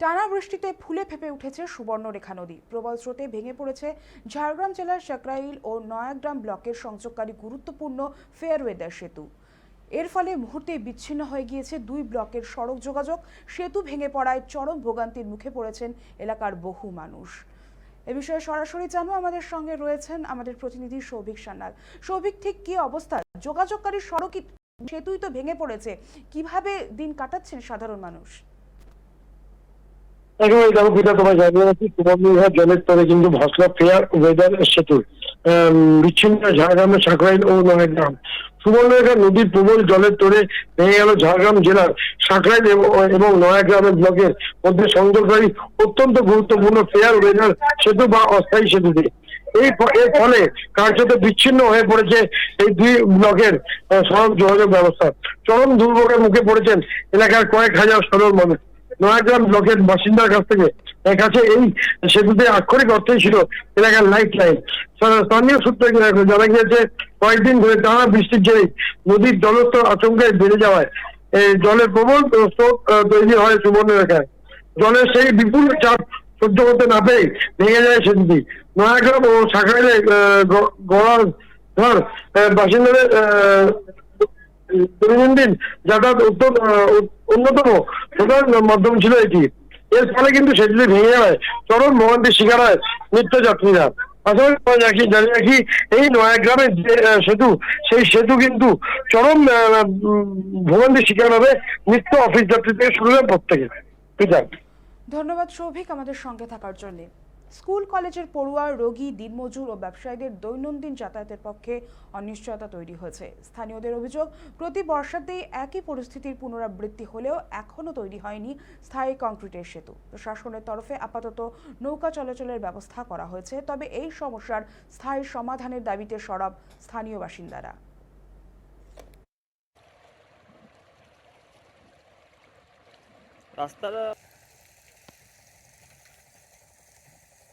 টানা বৃষ্টিতে ফুলে ফেঁপে উঠেছে সুবর্ণরেখা নদী। প্রবল স্রোতে ভেঙে পড়েছে ঝাড়গ্রাম জেলার সাকরাইল ও নয়াগ্রাম ব্লকের সংযোগকারী গুরুত্বপূর্ণ ফেয়ারওয়েদার সেতু। এর ফলে মুহূর্তেই বিচ্ছিন্ন হয়ে গিয়েছে দুই ব্লকের সড়ক যোগাযোগ। সেতু ভেঙে পড়ায় চরম ভোগান্তির মুখে পড়েছেন এলাকার বহু মানুষ। এ বিষয়ে সরাসরি জানবো, আমাদের সঙ্গে রয়েছেন আমাদের প্রতিনিধি সৌভিক সান্যাল। সৌভিক, ঠিক কি অবস্থা? যোগাযোগকারী সড়কই, সেতুই তো ভেঙে পড়েছে, কিভাবে দিন কাটাচ্ছেন সাধারণ মানুষ? একেবারে দেখো পিতা, তোমায় জানিয়ে রাখি সুবর্ণরেখা জলের তলে কিন্তু ভাসলা ফেয়ার ওয়েদার সেতু বিচ্ছিন্ন ঝাড়গ্রামের সাকরাইল ও নয়াগ্রাম। সুবর্ণরেখা নদীর প্রবল জলের তোড়ে ভেঙে গেল ঝাড়গ্রাম জেলার সাকরাইল এবং নয়াগ্রামের ব্লকের মধ্যে সংযোগকারী অত্যন্ত গুরুত্বপূর্ণ ফেয়ার ওয়েদার সেতু বা অস্থায়ী সেতুতে। এর ফলে কার্যত বিচ্ছিন্ন হয়ে পড়েছে এই দুই ব্লকের সড়ক যোগাযোগ ব্যবস্থা। চরম দুর্ভোগের মুখে পড়েছেন এলাকার কয়েক হাজার সাধারণ মানুষ। নয়াগ্রাম ব্লকের বাসিন্দার কাছে এই সেতুতে আক্ষরিক অর্থই ছিল এলাকার লাইফ লাইন। স্থানীয় সূত্রে জানা গিয়েছে, কয়েকদিন ধরে টানা বৃষ্টির জেরে নদীর জলস্তর আচমকায় বেড়ে যাওয়ায় জলের প্রবল স্রোত তৈরি হয় সুবর্ণরেখায়। জলের সেই বিপুল চাপ সহ্য করতে না পেরে ভেঙে যায় সেতুটি। নয়াগ্রাম ও সাকরাইলে গড়ার ধর বাসিন্দাদের দৈনন্দিন যাতায়াত অন্যতম প্রধান মাধ্যম ছিল এটি। এর ফলে কিন্তু সেতুটি ভেঙে যাওয়ায় চরম ভোগান্তির শিকার হয় নিত্যযাত্রীরা। পাশাপাশি জানি রাখি, এই নয়াগ্রামের যে সেতু, সেই সেতু কিন্তু চরম ভোগান্তির শিকার হবে নিত্য অফিস যাত্রী থেকে শুরু করে প্রত্যেকে। ধন্যবাদ সৌভিক আমাদের সঙ্গে থাকার জন্য। স্কুল কলেজের পড়ুয়া, রোগী, দিনমজুর ও ব্যবসায়ীদের দৈনন্দিন যাতায়াতের পক্ষে অনিশ্চয়তা তৈরি হয়েছে। স্থানীয়দের অভিযোগ, প্রতি বর্ষাতেই একই পরিস্থিতির পুনরাবৃত্তি হলেও এখনও তৈরি হয়নি স্থায়ী কংক্রিটের সেতু। প্রশাসনের তরফে আপাতত নৌকা চলাচলের ব্যবস্থা করা হয়েছে, তবে এই সমস্যার স্থায়ী সমাধানের দাবিতে সরব স্থানীয় বাসিন্দারা। রাস্তাটা